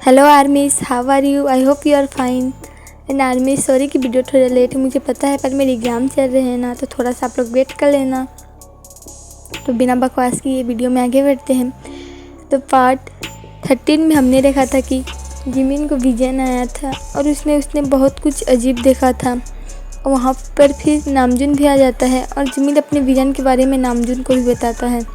Hello armies, how are you? I hope you are fine. And armies, sorry कि video थोड़ा late है, मुझे पता है, पर मेरे एग्ज़ाम चल रहे हैं ना, तो थोड़ा सा आप लोग वेट कर लेना। तो बिना बकवास की ये वीडियो में आगे बढ़ते हैं। तो पार्ट 13 में हमने देखा था कि जिमिन को विजन आया था और उसने बहुत कुछ अजीब देखा था। वहाँ पर फिर नामजून भी आ जाता है और जिमिन अपने विजन के बारे में नामजून को भी बताता है।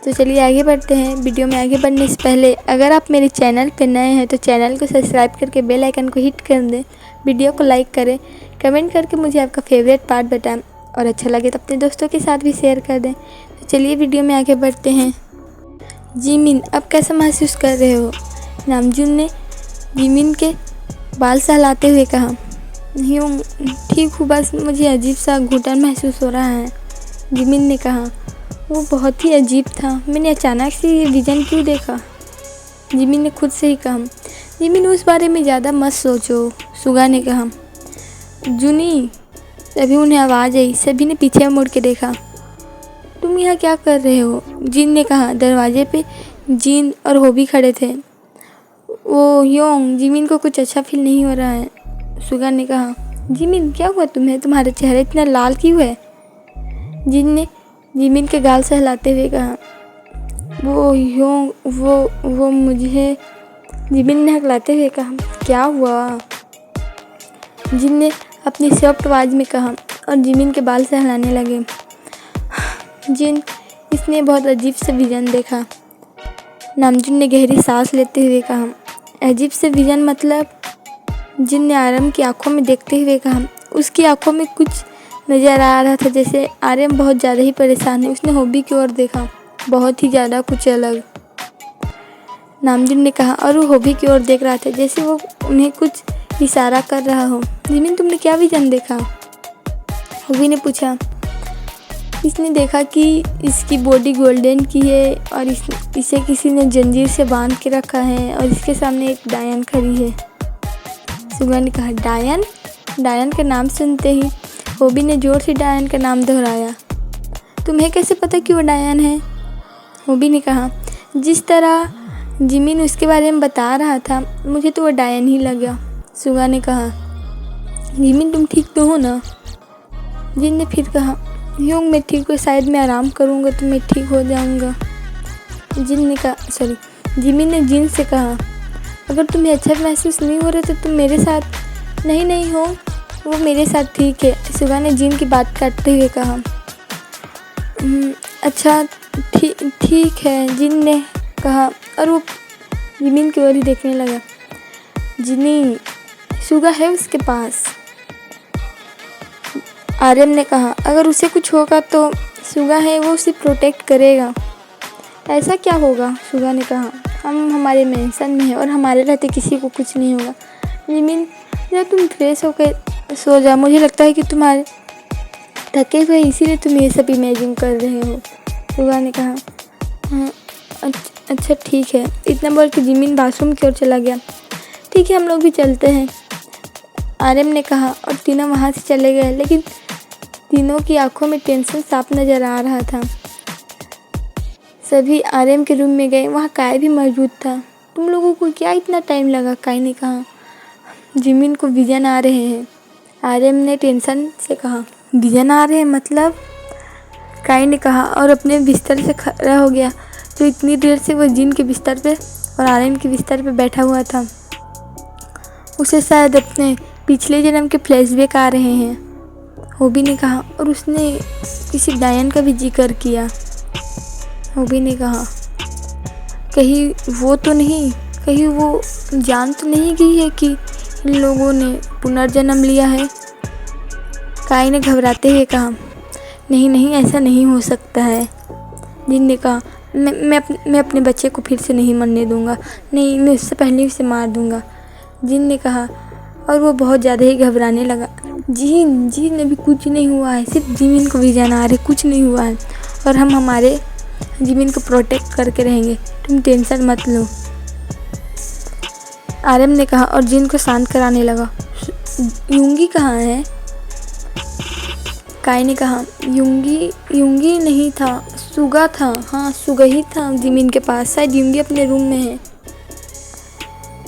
तो चलिए आगे बढ़ते हैं। वीडियो में आगे बढ़ने से पहले अगर आप मेरे चैनल पर नए हैं तो चैनल को सब्सक्राइब करके बेल आइकन को हिट कर दें, वीडियो को लाइक करें, कमेंट करके मुझे आपका फेवरेट पार्ट बताएं और अच्छा लगे तो अपने दोस्तों के साथ भी शेयर कर दें। तो चलिए वीडियो में आगे बढ़ते हैं। जिमिन, अब कैसा महसूस कर रहे हो? नामजून ने जिमिन के बाल सहलाते हुए कहा। यूँ ठीक हूँ, बस मुझे अजीब सा घुटन महसूस हो रहा है, जिमिन ने कहा। वो बहुत ही अजीब था, मैंने अचानक से ये विजन क्यों देखा? जिमिन ने खुद से ही कहा। जिमिन, उस बारे में ज़्यादा मत सोचो, सुगा ने कहा। जूनी, तभी उन्हें आवाज़ आई। सभी ने पीछे मुड़ के देखा। तुम यहाँ क्या कर रहे हो? जिन ने कहा। दरवाजे पे जिन और होबी खड़े थे। ओ योंग, जिमिन को कुछ अच्छा फील नहीं हो रहा है, सुगा ने कहा। जिमिन, क्या हुआ तुम्हें? तुम्हारा चेहरा इतना लाल क्यों है? जिन ने जिमिन के गाल से हिलाते हुए कहा। वो मुझे, जिमिन ने हकलाते हुए कहा। क्या हुआ? जिन ने अपनी सॉफ्ट आवाज़ में कहा और जिमिन के बाल से हिलाने लगे। जिन, इसने बहुत अजीब से विजन देखा, नामजून ने गहरी सांस लेते हुए कहा। अजीब से विजन मतलब? जिन ने आरम की आंखों में देखते हुए कहा। उसकी आंखों में कुछ नज़र आ रहा था, जैसे आर्यन बहुत ज़्यादा ही परेशान है। उसने होबी की ओर देखा, बहुत ही ज़्यादा कुछ अलग, नामजून ने कहा। और वो होबी की ओर देख रहा था, जैसे वो उन्हें कुछ इशारा कर रहा हो। जिमिन, तुमने क्या विजन देखा? होबी ने पूछा। इसने देखा कि इसकी बॉडी गोल्डन की है और इसे किसी ने जंजीर से बांध के रखा है और इसके सामने एक डायन खड़ी है, सुगा ने कहा। डायन? डायन का नाम सुनते ही होबी ने जोर से डायन का नाम दोहराया। तुम्हें कैसे पता कि वो डायन है? होबी ने कहा। जिस तरह जिमिन उसके बारे में बता रहा था, मुझे तो वो डायन ही लगा, सुगा ने कहा। जिमिन, तुम ठीक तो हो ना? जिन ने फिर कहा। योंग, मैं ठीक हूँ, शायद मैं आराम करूँगा तो मैं ठीक हो जाऊँगा, जिमिन ने जिन से कहा। अगर तुम्हें अच्छा महसूस नहीं हो रहा तो तुम मेरे साथ नहीं हो, वो मेरे साथ ठीक है, सुगा ने जिन की बात काटते हुए कहा। अच्छा ठीक है, जिन ने कहा और वो जिमिन की ओर ही देखने लगा। जिनी, सुगा है उसके पास, आर्यन ने कहा। अगर उसे कुछ होगा तो सुगा है, वो उसे प्रोटेक्ट करेगा। ऐसा क्या होगा? सुगा ने कहा। हम हमारे मेंशन में हैं और हमारे रहते किसी को कुछ नहीं होगा। जिमिन, जब तुम फ्रेश होकर सो जाओ, मुझे लगता है कि तुम्हारे थके हुए इसीलिए तुम ये सब इमेजिन कर रहे हो, सुगा ने कहा। हाँ, अच्छा ठीक है, इतना बोल के जिमिन बाथरूम की ओर चला गया। ठीक है, हम लोग भी चलते हैं, आर्यन ने कहा और तीनों वहाँ से चले गए, लेकिन तीनों की आंखों में टेंशन साफ नज़र आ रहा था। सभी आर्यन के रूम में गए, वहाँ काय भी मौजूद था। तुम लोगों को क्या इतना टाइम लगा? काय ने कहा। जिमिन को विजन आ रहे हैं, आर्यन ने टेंशन से कहा। विजन आ रहे हैं मतलब? काय ने कहा और अपने बिस्तर से खड़ा हो गया। तो इतनी देर से वो जिन के बिस्तर पे और आर्यन के बिस्तर पे बैठा हुआ था, उसे शायद अपने पिछले जन्म के फ्लैशबैक आ रहे हैं, होबी ने कहा। और उसने किसी डायन का भी जिक्र किया, होबी ने कहा। कहीं वो तो नहीं, कहीं वो जान तो नहीं गई है कि इन लोगों ने पुनर्जन्म लिया है? काय ने घबराते हुए कहा। नहीं, ऐसा नहीं हो सकता है, जिन ने कहा। मैं अपने बच्चे को फिर से नहीं मरने दूंगा, नहीं, मैं उससे पहले उसे मार दूंगा, जिन ने कहा। और वो बहुत ज़्यादा ही घबराने लगा। जिन अभी कुछ नहीं हुआ है, सिर्फ जिमिन को भी जाना आ रहे, कुछ नहीं हुआ है और हम हमारे जिमिन को प्रोटेक्ट करके रहेंगे, तुम टेंशन मत लो, आर्यन ने कहा और जिन को शांत कराने लगा। युंगी कहाँ है? काय ने कहा। युंगी नहीं था, सुगा था। हाँ, सुगा ही था जिमिन के पास, शायद युंगी अपने रूम में है।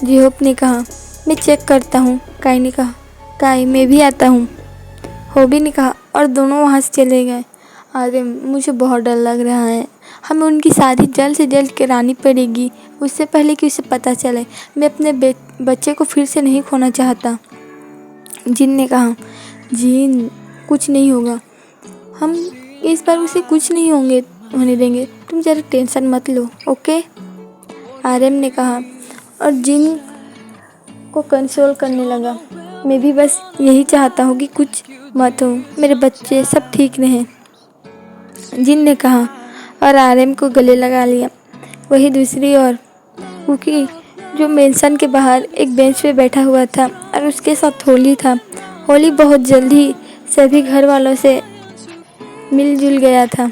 जिहोप ने कहा, मैं चेक करता हूँ। काई ने कहा, काई मैं भी आता हूँ। होबी ने कहा, और दोनों वहाँ से चले गए। अरे मुझे बहुत डर लग रहा है, हमें उनकी शादी जल्द से जल्द करानी पड़ेगी, उससे पहले कि उसे पता चले। मैं अपने बच्चे को फिर से नहीं खोना चाहता। जिन ने कहा, जिन कुछ नहीं होगा, हम इस बार उसे कुछ नहीं होने देंगे, तुम ज़रा टेंशन मत लो, ओके। आरएम ने कहा और जिन को कंसोल करने लगा, मैं भी बस यही चाहता हूँ कि कुछ मत हो, मेरे बच्चे सब ठीक रहें। जिन ने कहा और आरएम को गले लगा लिया। वही दूसरी ओर कुकी, जो मेंशन के बाहर एक बेंच पे बैठा हुआ था और उसके साथ होली था। होली बहुत जल्दी सभी घर वालों से मिलजुल गया था।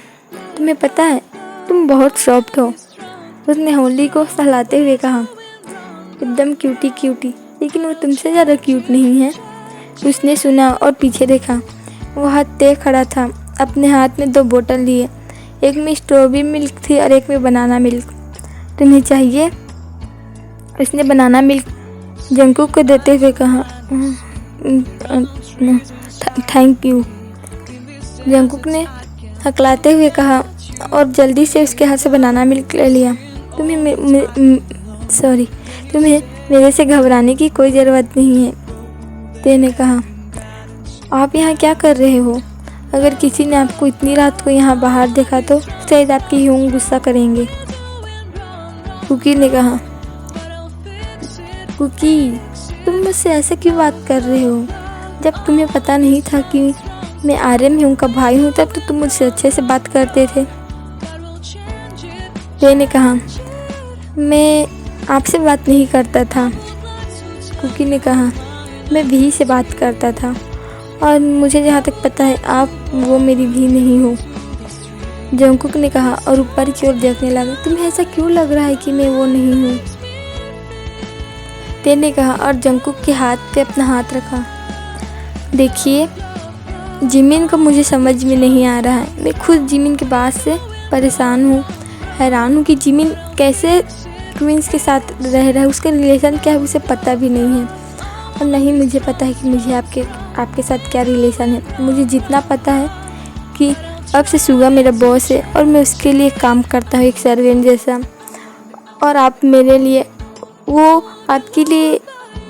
तुम्हें पता है, तुम बहुत सॉफ्ट हो, उसने होली को सहलाते हुए कहा। एकदम क्यूटी क्यूटी, लेकिन वो तुमसे ज़्यादा क्यूट नहीं है। उसने सुना और पीछे देखा। वह तय खड़ा था, अपने हाथ में 2 बोतल लिए। एक में स्ट्रॉबेरी मिल्क थी और एक में बनाना मिल्क। तुम्हें चाहिए? उसने बनाना मिल्क जंकुक को देते हुए कहा। थैंक यू, जंकुक ने हकलाते हुए कहा और जल्दी से उसके हाथ से बनाना मिल्क ले लिया। तुम्हें मेरे से घबराने की कोई ज़रूरत नहीं है, ते ने कहा। आप यहाँ क्या कर रहे हो? अगर किसी ने आपको इतनी रात को यहाँ बाहर देखा तो शायद आपकी ह्यूंग गुस्सा करेंगे, कुकी ने कहा। कुकी, तुम मुझसे ऐसे क्यों बात कर रहे हो? जब तुम्हें पता नहीं था कि मैं आर्यन ह्यूंग का भाई हूँ, तब तो तुम मुझसे अच्छे से बात करते थे, ते ने कहा। मैं आपसे बात नहीं करता था, कुकी ने कहा। मैं भी से बात करता था, और मुझे जहाँ तक पता है आप वो मेरी भी नहीं हो, जंकुक ने कहा और ऊपर की ओर देखने लगा। तुम्हें ऐसा क्यों लग रहा है कि मैं वो नहीं हूँ, ते ने कहा और जंकुक के हाथ पे अपना हाथ रखा। देखिए, जिमिन को मुझे समझ में नहीं आ रहा है। मैं खुद जिमिन के बात से परेशान हूँ, हैरान हूँ कि जिमिन कैसे ट्विंस के साथ रह रहा है। उसका रिलेशन क्या है उसे पता भी नहीं है, और नहीं मुझे पता है कि मुझे आपके साथ क्या रिलेशन है। मुझे जितना पता है कि अब से सुगा मेरा बॉस है और मैं उसके लिए काम करता हूँ एक सर्वेंट जैसा, और आप मेरे लिए, वो आपके लिए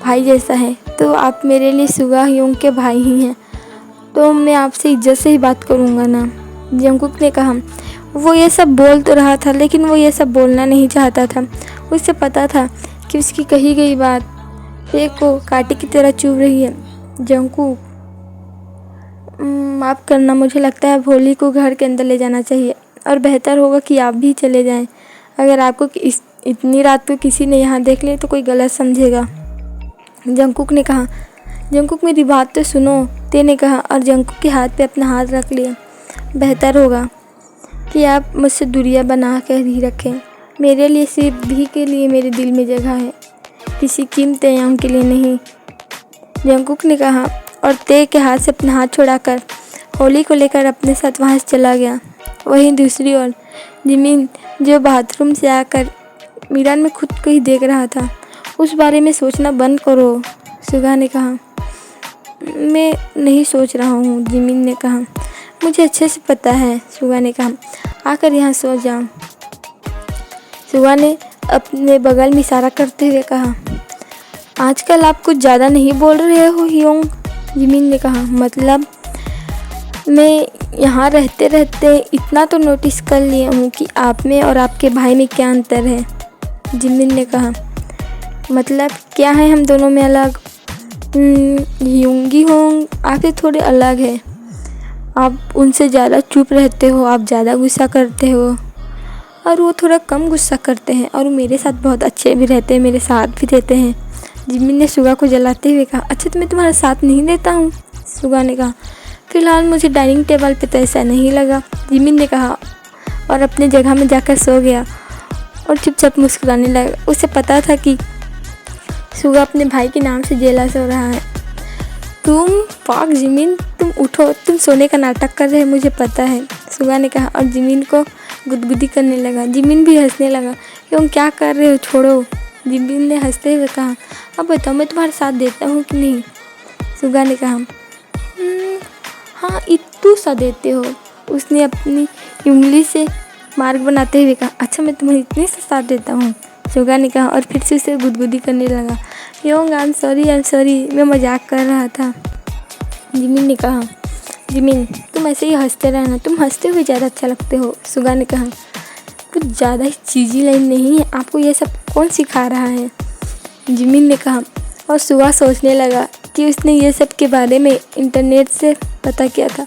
भाई जैसा है, तो आप मेरे लिए सुगा ह्यूंग के भाई ही हैं, तो मैं आपसे इज्जत से ही बात करूँगा ना, जंकुक ने कहा। वो ये सब बोल तो रहा था, लेकिन वो ये सब बोलना नहीं चाहता था। उसे पता था कि उसकी कही गई बात पे को कांटे की तरह चुभ रही है। जंकुक, माफ़ करना, मुझे लगता है होली को घर के अंदर ले जाना चाहिए, और बेहतर होगा कि आप भी चले जाएं। अगर आपको इतनी रात को किसी ने यहाँ देख लिया तो कोई गलत समझेगा, जंकुक ने कहा। जंकुक, मेरी बात तो सुनो, ते ने कहा और जंकुक के हाथ पे अपना हाथ रख लिया। बेहतर होगा कि आप मुझसे दूरियां बना कर ही रखें। मेरे लिए सिर्फ भी के लिए मेरे दिल में जगह है, किसी कीमती यांग के लिए नहीं, जंकुक ने कहा और ते के हाथ से अपना हाथ छुड़ाकर होली को लेकर अपने साथ वहाँ से चला गया। वहीं दूसरी ओर जिमिन, जो बाथरूम से आकर मिरर में खुद को ही देख रहा था, उस बारे में सोचना बंद करो, सुगा ने कहा। मैं नहीं सोच रहा हूँ, जिमिन ने कहा। मुझे अच्छे से पता है, सुगा ने कहा। आकर यहाँ सो जाओ, सुगा ने अपने बगल में इशारा करते हुए कहा। आजकल आप कुछ ज़्यादा नहीं बोल रहे हो ह्यूंग, जिमिन ने कहा। मतलब, मैं यहाँ रहते रहते इतना तो नोटिस कर लिया हूँ कि आप में और आपके भाई में क्या अंतर है, जिमिन ने कहा। मतलब क्या है हम दोनों में अलग? ह्यूंगी होंग आपसे थोड़े अलग है। आप उनसे ज़्यादा चुप रहते हो, आप ज़्यादा गुस्सा करते हो, और वो थोड़ा कम गुस्सा करते हैं, और वो मेरे साथ बहुत अच्छे भी रहते हैं, मेरे साथ भी देते हैं, जिमिन ने सुगा को जलाते हुए कहा। अच्छा, तो मैं तुम्हारा साथ नहीं देता हूँ, सुगा ने कहा। फिलहाल मुझे डाइनिंग टेबल पे तो ऐसा नहीं लगा, जिमिन ने कहा, और अपने जगह में जाकर सो गया और चुपचाप मुस्कुराने लगा। उसे पता था कि सुगा अपने भाई के नाम से जेलस हो रहा है। तुम पाक जिमिन, तुम उठो, तुम सोने का नाटक कर रहे हैं, मुझे पता है, सुगा ने कहा और जिमिन को गुदगुदी करने लगा। जिमिन भी हंसने लगा। क्यों, क्या कर रहे हो, छोड़ो, जिमिन ने हंसते हुए कहा, अब बताओ मैं तुम्हारा साथ देता हूँ कि नहीं? सुगा ने कहा, हाँ इतू सा देते हो। उसने अपनी उंगली से मार्क बनाते हुए कहा, अच्छा मैं तुम्हें इतने से साथ देता हूँ? सुगा ने कहा और फिर से उसे गुदगुदी करने लगा। योंग आई एम सॉरी, मैं मजाक कर रहा था। जिमिन ने कहा, जिमिन तुम ऐसे ही हंसते रहना, तुम हंसते हुए ज़्यादा अच्छा लगते हो। सुगा ने कहा, कुछ ज़्यादा ही चीज़ी लाइन नहीं है, आपको ये सब कौन सिखा रहा है? जिमिन ने कहा और सुगा सोचने लगा कि उसने ये सब के बारे में इंटरनेट से पता किया था।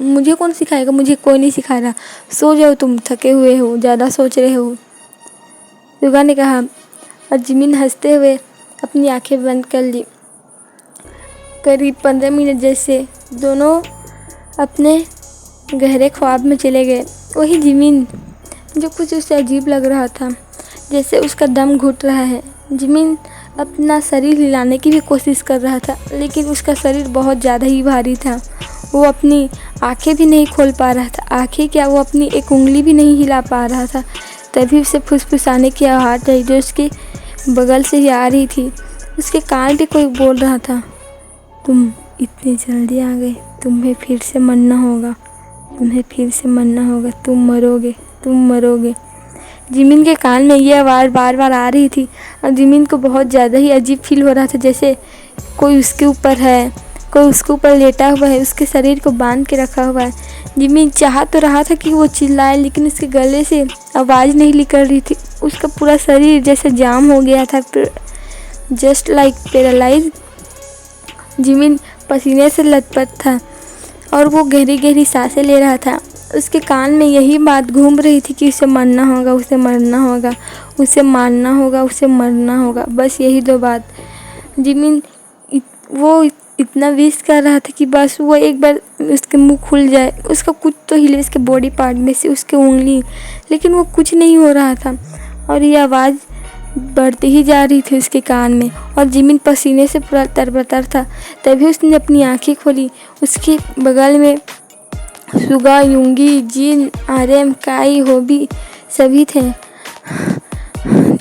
मुझे कौन सिखाएगा, मुझे कोई नहीं सिखा रहा, सो जाओ तुम, थके हुए हो, ज़्यादा सोच रहे हो। सुगा ने कहा और जिमिन हंसते हुए अपनी आंखें बंद कर ली। करीब 15 मिनट जैसे दोनों अपने गहरे ख्वाब में चले गए। वही जिमिन जो कुछ उसे अजीब लग रहा था, जैसे उसका दम घुट रहा है। जिमिन अपना शरीर हिलाने की भी कोशिश कर रहा था, लेकिन उसका शरीर बहुत ज़्यादा ही भारी था। वो अपनी आंखें भी नहीं खोल पा रहा था। आंखें क्या, वो अपनी एक उंगली भी नहीं हिला पा रहा था। तभी उसे फुसफुसाने की आवाज़ आई जो उसके बगल से ही आ रही थी। उसके कान पे कोई बोल रहा था, तुम इतनी जल्दी आ गए, तुम्हें फिर से मरना होगा, तुम्हें फिर से मरना होगा, तुम मरोगे, तुम मरोगे। जिमिन के कान में ये आवाज़ बार बार आ रही थी और जिमिन को बहुत ज़्यादा ही अजीब फील हो रहा था, जैसे कोई उसके ऊपर है, कोई उसके ऊपर लेटा हुआ है, उसके शरीर को बांध के रखा हुआ है। जिमिन चाह तो रहा था कि वो चिल्लाए, लेकिन उसके गले से आवाज़ नहीं निकल रही थी। उसका पूरा शरीर जैसे जाम हो गया था, जस्ट लाइक पैरालाइज। जिमिन पसीने से लथपथ था और वो गहरी गहरी सांसें ले रहा था। उसके कान में यही बात घूम रही थी कि उसे मरना होगा, उसे मरना होगा, उसे मारना होगा, उसे मरना होगा, बस यही दो बात। जिमिन वो इतना विश कर रहा था कि बस वो एक बार उसके मुंह खुल जाए, उसका कुछ तो हिले उसके बॉडी पार्ट में से, उसके उंगली, लेकिन वो कुछ नहीं हो रहा था और ये आवाज़ बढ़ती ही जा रही थी उसके कान में और जिमिन पसीने से पूरा तरबतर था। तभी उसने अपनी आंखें खोली। उसके बगल में सुगा, युंगी, जिन, आर्यम, काई, होबी सभी थे।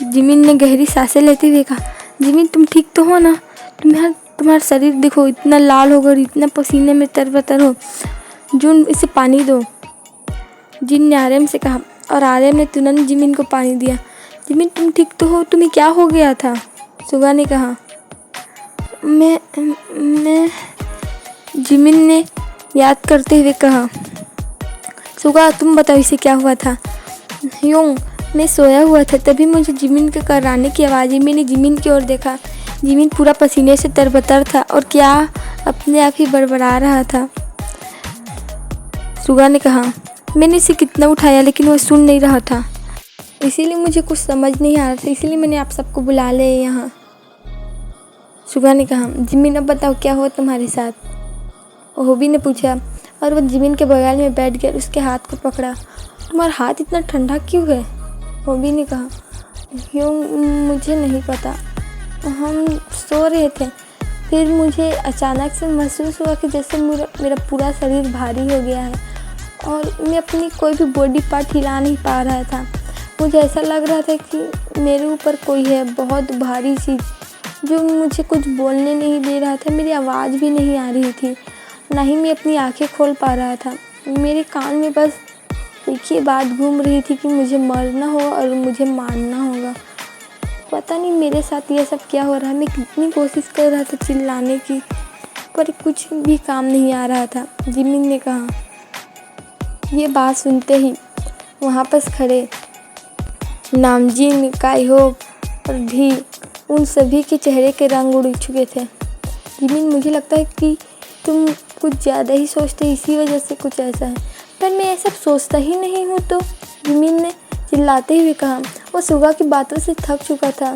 जिमिन ने गहरी सांसें लेते हुए कहा, जिमिन तुम ठीक तो हो ना? तुम्हारा शरीर देखो, इतना लाल हो गया, इतना पसीने में तरबतर हो। जुन इसे पानी दो। जिन ने आर्यम से कहा और आर्यम ने तुरंत जिमिन को पानी दिया। जिमिन तुम ठीक तो हो, तुम्हें क्या हो गया था? सुगा ने कहा। मैं जिमिन ने याद करते हुए कहा। सुगा तुम बताओ इसे क्या हुआ था? योंग मैं सोया हुआ था, तभी मुझे जिमिन के कराने की आवाज़ आई। मैंने जिमिन की ओर देखा। जिमिन पूरा पसीने से तरबतर था और क्या अपने आप ही बड़बड़ा रहा था। सुगा ने कहा, मैंने इसे कितना उठाया लेकिन वह सुन नहीं रहा था, इसीलिए मुझे कुछ समझ नहीं आ रहा था, इसीलिए मैंने आप सबको बुला ले यहाँ। सुगा ने कहा, जिमिन अब बताओ क्या हुआ तुम्हारे साथ? होबी ने पूछा और वह जिमिन के बगल में बैठ गया, उसके हाथ को पकड़ा। तुम्हारा हाथ इतना ठंडा क्यों है? होबी ने कहा। यूँ मुझे नहीं पता, हम सो रहे थे, फिर मुझे अचानक से महसूस हुआ कि जैसे मेरा पूरा शरीर भारी हो गया है और मैं अपनी कोई भी बॉडी पार्ट हिला नहीं पा रहा था। मुझे ऐसा लग रहा था कि मेरे ऊपर कोई है, बहुत भारी चीज़, जो मुझे कुछ बोलने नहीं दे रहा था। मेरी आवाज़ भी नहीं आ रही थी, ना ही मैं अपनी आंखें खोल पा रहा था। मेरे कान में बस एक ही बात घूम रही थी कि मुझे मरना हो और मुझे मारना होगा। पता नहीं मेरे साथ ये सब क्या हो रहा है। मैं कितनी कोशिश कर रहा था चिल्लाने की, पर कुछ भी काम नहीं आ रहा था। जिमिन ने कहा। ये बात सुनते ही वहाँ पर खड़े नामजिन, काईहोब और भी उन सभी के चेहरे के रंग उड़ चुके थे। जिमिन मुझे लगता है कि तुम कुछ ज़्यादा ही सोचते, इसी वजह से कुछ ऐसा है। पर मैं ये सब सोचता ही नहीं हूँ तो, जिमिन ने चिल्लाते हुए कहा। वो सुगा की बातों से थक चुका था।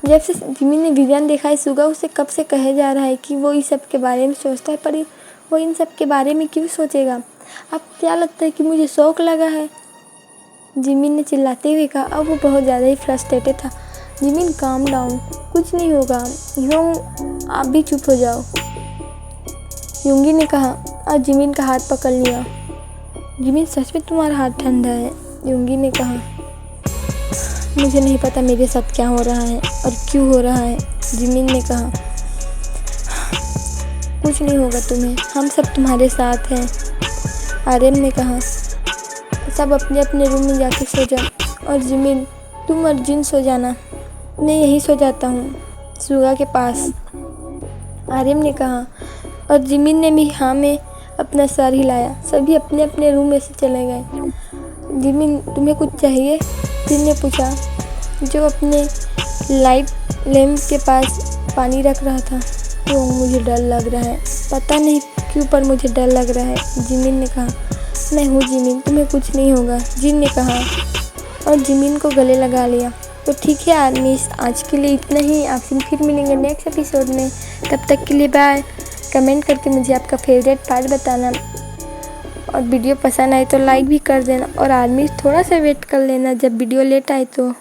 जब से जिमिन ने विजन देखा है, सुगा उसे कब से कहे जा रहा है कि वो इस सब के बारे में सोचता है, पर वो इन सब के बारे में क्यों सोचेगा? अब क्या लगता है कि मुझे शौक लगा है? जिमिन ने चिल्लाते हुए कहा। अब वो बहुत ज़्यादा ही फ्रस्ट्रेटेड था। जिमिन काम डाउन, कुछ नहीं होगा। यूँ आप भी चुप हो जाओ, युंगी ने कहा और जिमिन का हाथ पकड़ लिया। जिमिन सच में तुम्हारा हाथ ठंडा है, युंगी ने कहा। मुझे नहीं पता मेरे साथ क्या हो रहा है और क्यों हो रहा है। जिमिन ने कहा, कुछ नहीं होगा तुम्हें, हम सब तुम्हारे साथ हैं। आर्यन ने कहा, सब अपने अपने रूम में जाके सो जा। और जिमिन, तुम और जिन सो जाना, मैं यहीं सो जाता हूँ सुगा के पास। आर्यन ने कहा और जिमिन ने भी हाँ में अपना सर हिलाया। सभी अपने अपने रूम में से चले गए। जिमिन, तुम्हें कुछ चाहिए? जिन ने पूछा, जो अपने लाइट लैम्प के पास पानी रख रहा था। तो मुझे डर लग रहा है, पता नहीं क्यों पर मुझे डर लग रहा है। जिमिन ने कहा, मैं हूँ जिमिन, तुम्हें कुछ नहीं होगा। जिन ने कहा और जिमिन को गले लगा लिया। तो ठीक है आर्मी, आज के लिए इतना ही। आपसे फिर मिलेंगे नेक्स्ट एपिसोड में। तब तक के लिए बाय। कमेंट करके मुझे आपका फेवरेट पार्ट बताना और वीडियो पसंद आए तो लाइक भी कर देना। और आर्मी थोड़ा सा वेट कर लेना, जब वीडियो लेट आए तो